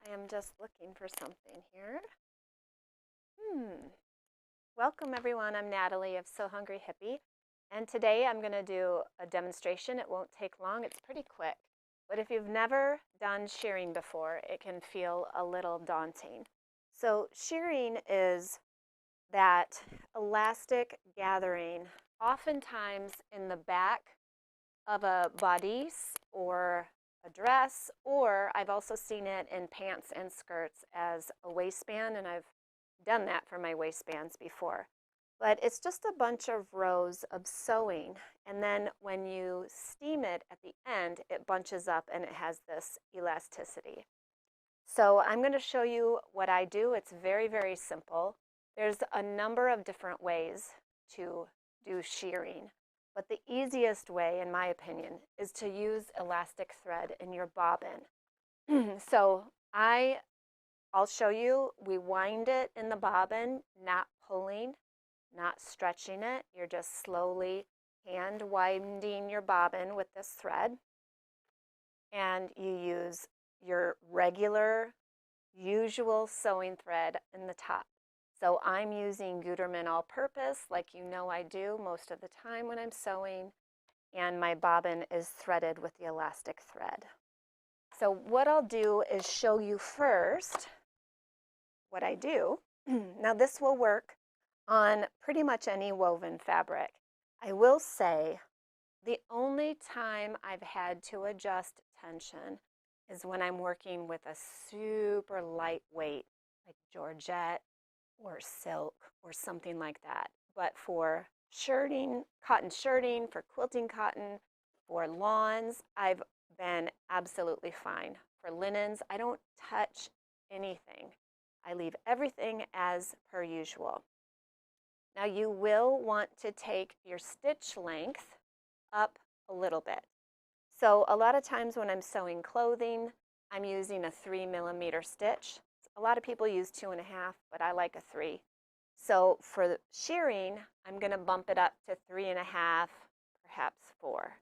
I am just looking for something here. Welcome everyone, I'm Natalie of So Hungry Hippie, and today I'm going to do a demonstration. It won't take long, it's pretty quick. But if you've never done shearing before, it can feel a little daunting. So shearing is that elastic gathering, oftentimes in the back of a bodice or a dress, or I've also seen it in pants and skirts as a waistband, and I've done that for my waistbands before. But it's just a bunch of rows of sewing, and then when you steam it at the end, it bunches up and it has this elasticity. So I'm going to show you what I do. It's very, very simple. There's a number of different ways to do shearing, but the easiest way, in my opinion, is to use elastic thread in your bobbin. So I'll show you, we wind it in the bobbin, not pulling, not stretching it. You're just slowly hand winding your bobbin with this thread. And you use your regular, usual sewing thread in the top. So I'm using Gutermann all-purpose, like you know I do most of the time when I'm sewing, and my bobbin is threaded with the elastic thread. So what I'll do is show you first what I do. Now this will work on pretty much any woven fabric. I will say the only time I've had to adjust tension is when I'm working with a super lightweight, like georgette or silk or something like that. But for shirting, cotton shirting, for quilting cotton, for lawns, I've been absolutely fine. For linens, I don't touch anything. I leave everything as per usual. Now you will want to take your stitch length up a little bit. So a lot of times when I'm sewing clothing, I'm using a 3mm stitch. A lot of people use 2.5, but I like a 3. So for shearing, I'm going to bump it up to 3.5, perhaps 4.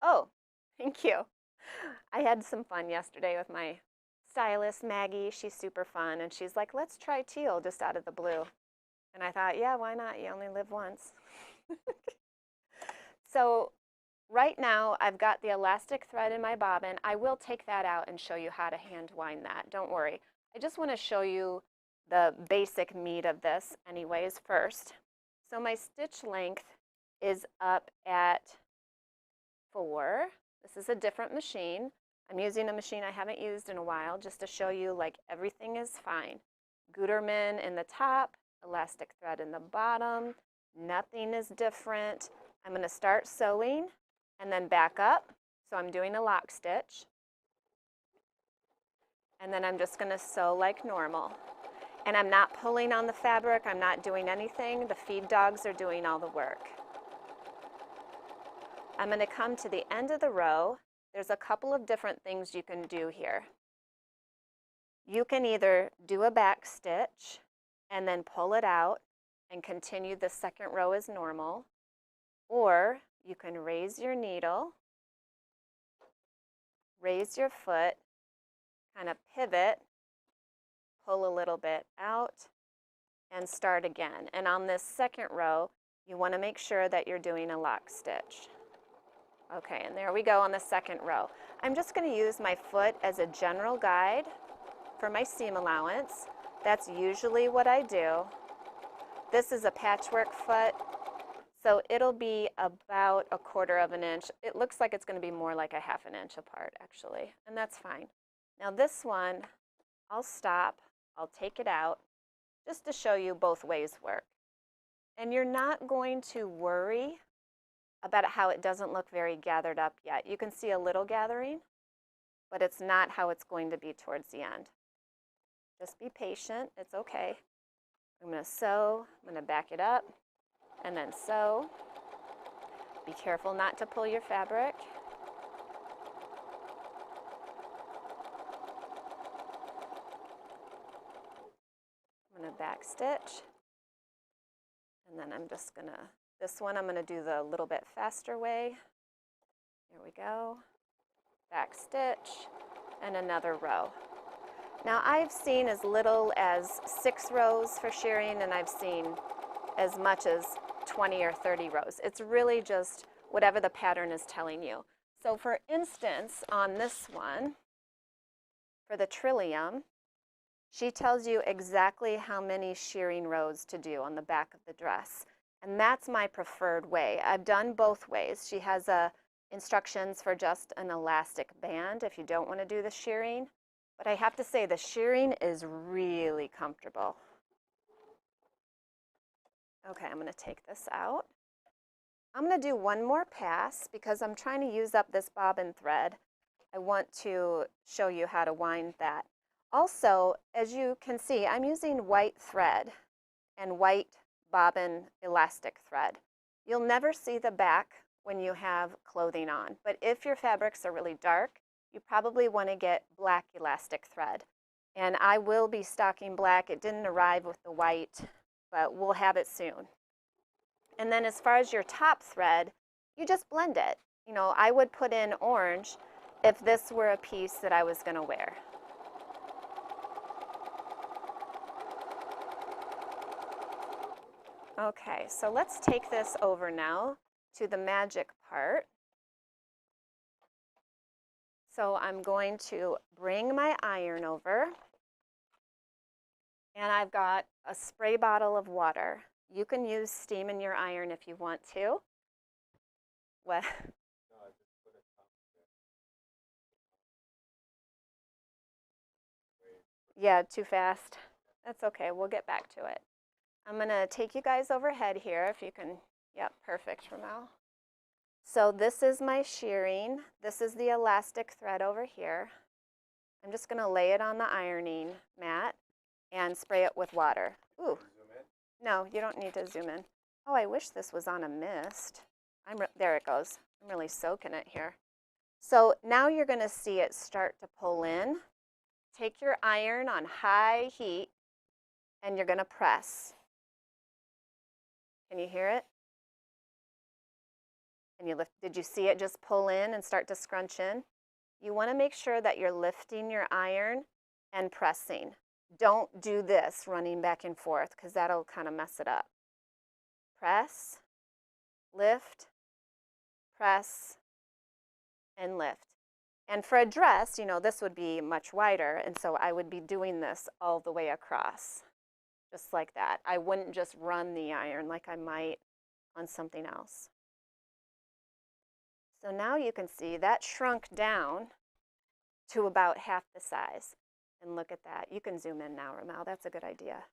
Oh, thank you. I had some fun yesterday with my stylist, Maggie. She's super fun, and she's like, let's try teal just out of the blue. And I thought, yeah, why not? You only live once. So right now, I've got the elastic thread in my bobbin. I will take that out and show you how to hand wind that. Don't worry. I just want to show you the basic meat of this anyways first. So my stitch length is up at 4. This is a different machine. I'm using a machine I haven't used in a while just to show you like everything is fine. Gutermann in the top, elastic thread in the bottom. Nothing is different. I'm going to start sewing and then back up. So I'm doing a lock stitch. And then I'm just going to sew like normal. And I'm not pulling on the fabric. I'm not doing anything. The feed dogs are doing all the work. I'm going to come to the end of the row. There's a couple of different things you can do here. You can either do a back stitch and then pull it out and continue the second row as normal, or you can raise your needle, raise your foot, kind of pivot, pull a little bit out, and start again. And on this second row, you want to make sure that you're doing a lock stitch. Okay, and there we go on the second row. I'm just going to use my foot as a general guide for my seam allowance. That's usually what I do. This is a patchwork foot, so it'll be about 1/4 inch. It looks like it's going to be more like 1/2 inch apart, actually, and that's fine. Now this one, I'll stop, I'll take it out, just to show you both ways work. And you're not going to worry about how it doesn't look very gathered up yet. You can see a little gathering, but it's not how it's going to be towards the end. Just be patient, it's okay. I'm going to sew, I'm going to back it up, and then sew. Be careful not to pull your fabric. I'm going to back stitch, and then I'm just going to, this one I'm going to do the little bit faster way. Here we go. Back stitch, and another row. Now I've seen as little as 6 rows for shirring, and I've seen as much as 20 or 30 rows. It's really just whatever the pattern is telling you. So for instance, on this one, for the Triullium, she tells you exactly how many shirring rows to do on the back of the dress. And that's my preferred way. I've done both ways. She has instructions for just an elastic band if you don't want to do the shirring. But I have to say the shirring is really comfortable. Okay, I'm going to take this out. I'm going to do one more pass because I'm trying to use up this bobbin thread. I want to show you how to wind that. Also, as you can see, I'm using white thread and white bobbin elastic thread. You'll never see the back when you have clothing on, but if your fabrics are really dark, you probably want to get black elastic thread. And I will be stocking black. It didn't arrive with the white, but we'll have it soon. And then as far as your top thread, you just blend it. You know, I would put in orange if this were a piece that I was going to wear. Okay, so let's take this over now to the magic part. So I'm going to bring my iron over, and I've got a spray bottle of water. You can use steam in your iron if you want to. What? Yeah, too fast. That's okay, we'll get back to it. I'm gonna take you guys overhead here if you can. Yep, perfect, Ramel. So this is my shirring. This is the elastic thread over here. I'm just gonna lay it on the ironing mat and spray it with water. Ooh. No, you don't need to zoom in. Oh, I wish this was on a mist. There it goes. I'm really soaking it here. So now you're gonna see it start to pull in. Take your iron on high heat and you're gonna press. Can you hear it? And you lift. Did you see it just pull in and start to scrunch in? You want to make sure that you're lifting your iron and pressing. Don't do this running back and forth because that'll kind of mess it up. Press, lift, press, and lift. And for a dress, you know, this would be much wider, and so I would be doing this all the way across, just like that. I wouldn't just run the iron like I might on something else. So now you can see that shrunk down to about half the size. And look at that. You can zoom in now, Ramel. That's a good idea.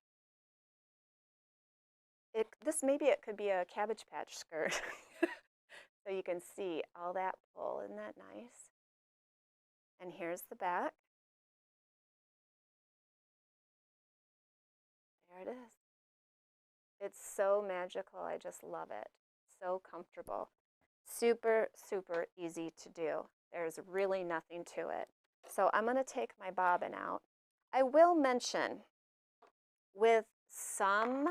Maybe it could be a Cabbage Patch skirt. So you can see all that pull. Isn't that nice? And here's the back. There it is. It's so magical. I just love it. So comfortable. Super, super easy to do. There's really nothing to it. So I'm going to take my bobbin out. I will mention with some,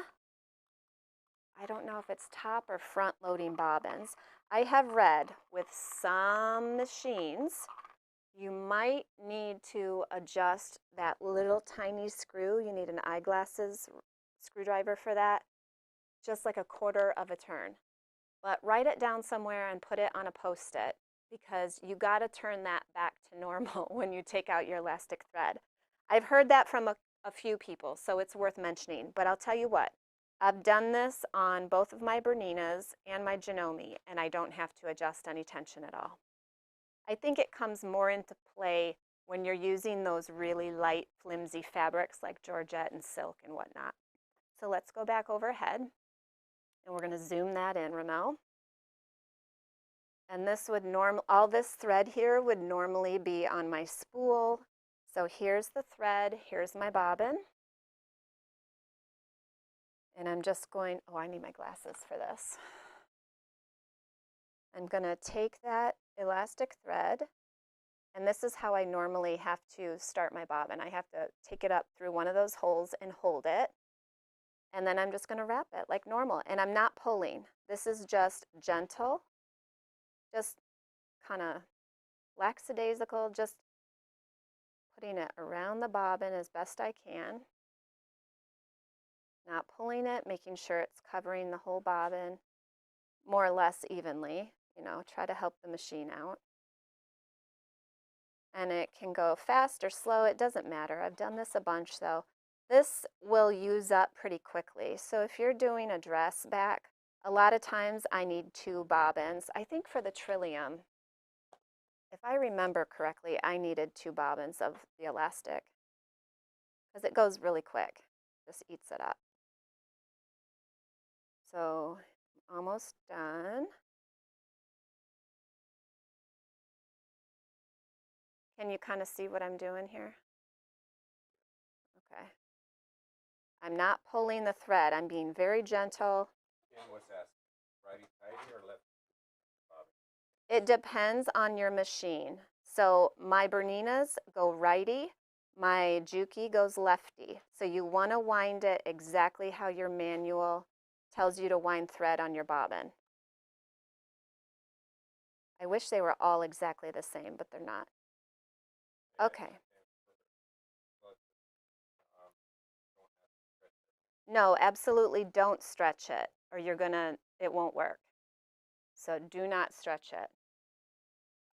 I don't know if it's top or front loading bobbins, I have read with some machines, you might need to adjust that little tiny screw. You need an eyeglasses screwdriver for that, just like a quarter of a turn. But write it down somewhere and put it on a Post-it because you got to turn that back to normal when you take out your elastic thread. I've heard that from a few people, so it's worth mentioning. But I'll tell you what, I've done this on both of my Berninas and my Janome, and I don't have to adjust any tension at all. I think it comes more into play when you're using those really light, flimsy fabrics like georgette and silk and whatnot. So let's go back overhead. And we're going to zoom that in, Ramel. And this would all this thread here would normally be on my spool. So here's the thread, here's my bobbin. And I'm just going, oh, I need my glasses for this. I'm going to take that elastic thread, and this is how I normally have to start my bobbin. I have to take it up through one of those holes and hold it. And then I'm just going to wrap it like normal. And I'm not pulling. This is just gentle, just kind of lackadaisical, just putting it around the bobbin as best I can. Not pulling it, making sure it's covering the whole bobbin more or less evenly. You know, try to help the machine out. And it can go fast or slow, it doesn't matter. I've done this a bunch though. This will use up pretty quickly. So if you're doing a dress back, a lot of times I need 2 bobbins. I think for the Triullium, if I remember correctly, I needed 2 bobbins of the elastic because it goes really quick, just eats it up. So almost done. Can you kind of see what I'm doing here? Okay. I'm not pulling the thread. I'm being very gentle. And what's that? Righty tighty or left? It depends on your machine. So my Berninas go righty, my Juki goes lefty. So you want to wind it exactly how your manual tells you to wind thread on your bobbin. I wish they were all exactly the same, but they're not. Okay. No, absolutely don't stretch it or it won't work. So do not stretch it.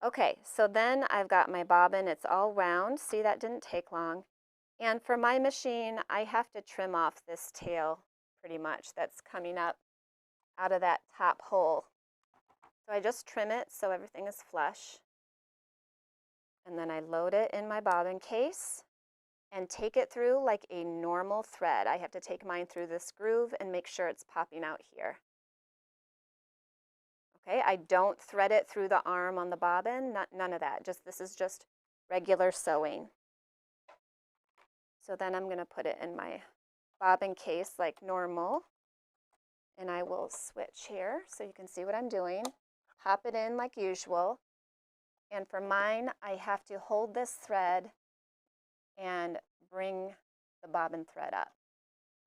Okay, so then I've got my bobbin, it's all round. See, that didn't take long. And for my machine, I have to trim off this tail pretty much that's coming up out of that top hole. So I just trim it so everything is flush. And then I load it in my bobbin case and take it through like a normal thread. I have to take mine through this groove and make sure it's popping out here. Okay, I don't thread it through the arm on the bobbin, none of that. This is just regular sewing. So then I'm going to put it in my bobbin case like normal. And I will switch here so you can see what I'm doing. Pop it in like usual. And for mine, I have to hold this thread and bring the bobbin thread up,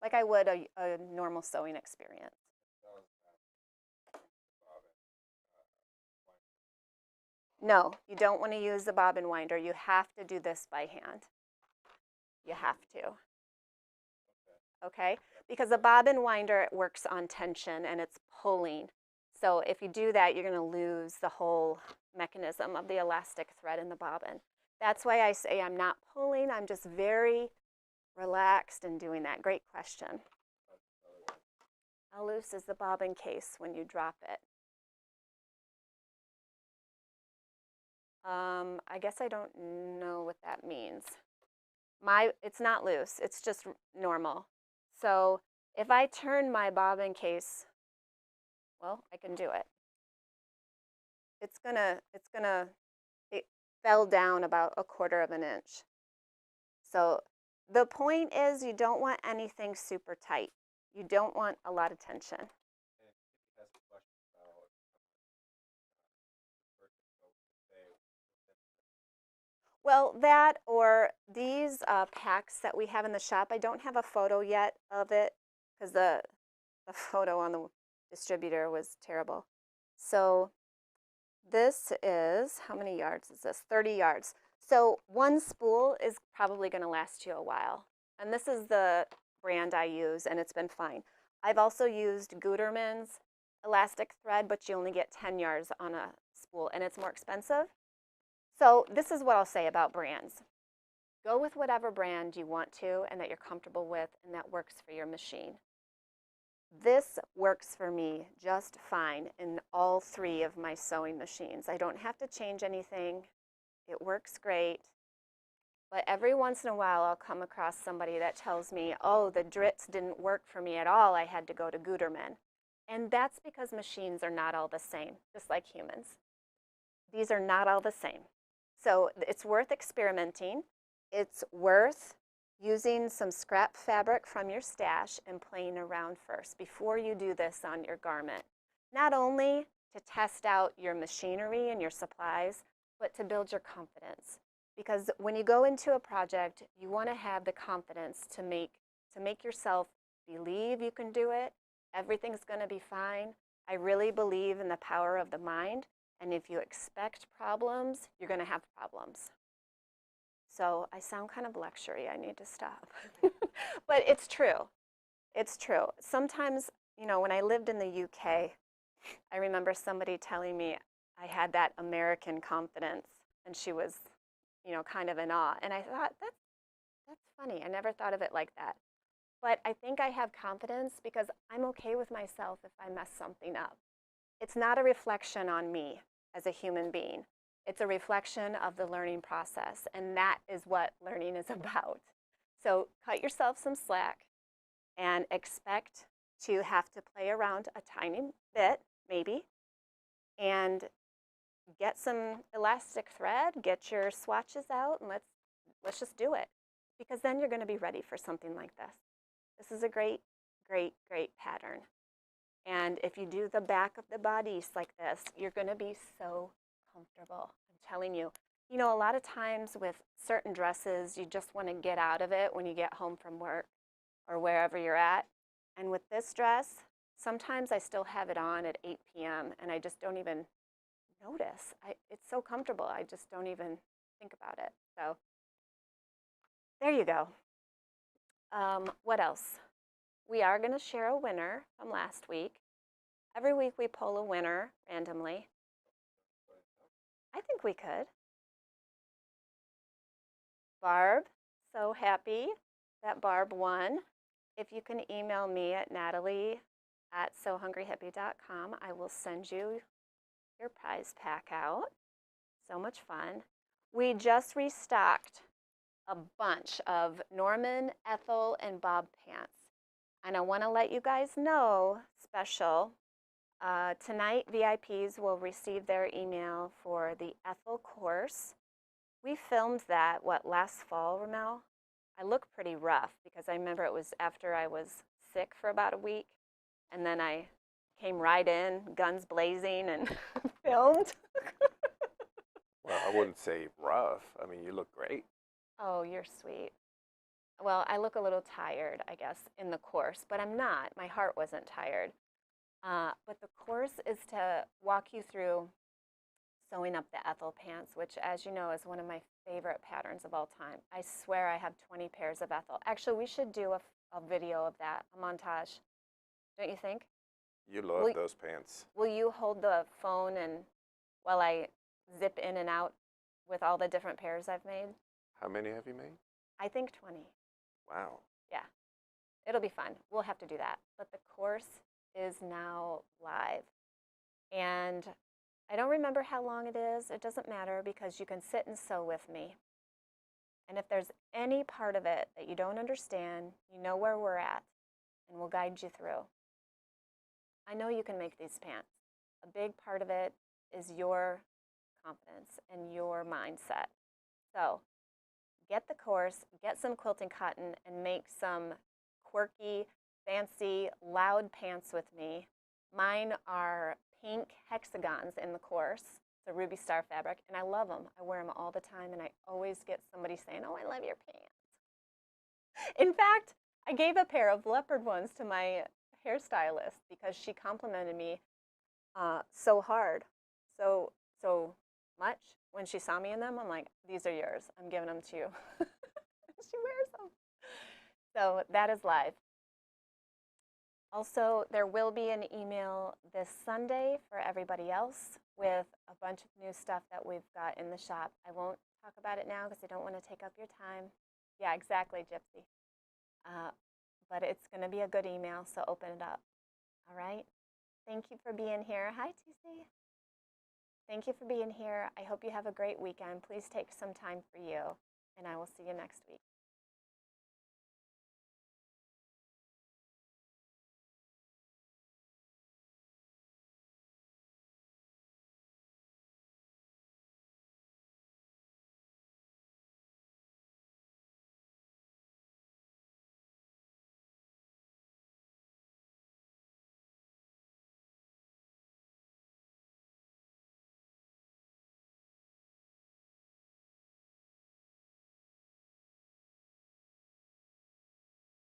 like I would a normal sewing experience. No, you don't want to use the bobbin winder. You have to do this by hand. You have to. Okay? Because the bobbin winder, it works on tension and it's pulling. So if you do that, you're going to lose the whole mechanism of the elastic thread in the bobbin. That's why I say I'm not pulling. I'm just very relaxed and doing that. Great question. How loose is the bobbin case when you drop it? I guess I don't know what that means. It's not loose. It's just normal. So if I turn my bobbin case, well, I can do it. It fell down about 1/4 of an inch. So the point is you don't want anything super tight. You don't want a lot of tension. Well, that or these packs that we have in the shop, I don't have a photo yet of it because the photo on the distributor was terrible. So this is, how many yards is this? 30 yards. So 1 spool is probably going to last you a while. And this is the brand I use, and it's been fine. I've also used Gutermann's elastic thread, but you only get 10 yards on a spool, and it's more expensive. So this is what I'll say about brands. Go with whatever brand you want to and that you're comfortable with and that works for your machine. This works for me just fine in all 3 of my sewing machines. I don't have to change anything. It works great. But every once in a while, I'll come across somebody that tells me, oh, the Dritz didn't work for me at all. I had to go to Gutermann. And that's because machines are not all the same, just like humans. These are not all the same. So it's worth experimenting. It's worth using some scrap fabric from your stash and playing around first before you do this on your garment. Not only to test out your machinery and your supplies, but to build your confidence. Because when you go into a project, you want to have the confidence to make yourself believe you can do it. Everything's going to be fine. I really believe in the power of the mind. And if you expect problems, you're going to have problems. So I sound kind of lectury. I need to stop. But it's true. It's true. Sometimes, when I lived in the UK, I remember somebody telling me I had that American confidence, and she was, kind of in awe. And I thought, that's funny. I never thought of it like that. But I think I have confidence because I'm okay with myself if I mess something up. It's not a reflection on me as a human being. It's a reflection of the learning process, and that is what learning is about. So cut yourself some slack and expect to have to play around a tiny bit, maybe, and get some elastic thread, get your swatches out, and let's just do it. Because then you're going to be ready for something like this. This is a great, great, great pattern. And if you do the back of the bodice like this, you're going to be so comfortable. I'm telling you. A lot of times with certain dresses, you just want to get out of it when you get home from work or wherever you're at. And with this dress, sometimes I still have it on at 8 p.m. and I just don't even notice. It's so comfortable. I just don't even think about it. So there you go. What else? We are going to share a winner from last week. Every week we pull a winner randomly. I think we could. Barb, so happy that Barb won. If you can email me at natalie@sohungryhippie.com, I will send you your prize pack out. So much fun. We just restocked a bunch of Norman, Ethel, and Bob pants. And I want to let you guys know, special, tonight VIPs will receive their email for the Ethel course. We filmed that, last fall, Ramel? I look pretty rough because I remember it was after I was sick for about a week. And then I came right in, guns blazing, and filmed. Well, I wouldn't say rough. I mean, you look great. Oh, you're sweet. Well, I look a little tired, I guess, in the course, but I'm not. My heart wasn't tired. But the course is to walk you through sewing up the Ethel pants, which, as you know, is one of my favorite patterns of all time. I swear I have 20 pairs of Ethel. Actually, we should do a video of that, a montage. Don't you think? You love those pants. Will you hold the phone and while I zip in and out with all the different pairs I've made? How many have you made? I think 20. Wow. Yeah. It'll be fun. We'll have to do that. But the course is now live. And I don't remember how long it is. It doesn't matter because you can sit and sew with me. And if there's any part of it that you don't understand, you know where we're at, and we'll guide you through. I know you can make these pants. A big part of it is your confidence and your mindset. So get the course, get some quilting cotton, and make some quirky, fancy, loud pants with me. Mine are pink hexagons in the course. It's a Ruby Star fabric, and I love them. I wear them all the time, and I always get somebody saying, "Oh, I love your pants." In fact, I gave a pair of leopard ones to my hairstylist because she complimented me so hard, so much. When she saw me in them, I'm like, "These are yours. I'm giving them to you." She wears them. So that is live. Also, there will be an email this Sunday for everybody else with a bunch of new stuff that we've got in the shop. I won't talk about it now because I don't want to take up your time. Yeah, exactly, Gypsy. But it's going to be a good email, so open it up. All right? Thank you for being here. Hi, TC. Thank you for being here. I hope you have a great weekend. Please take some time for you, and I will see you next week.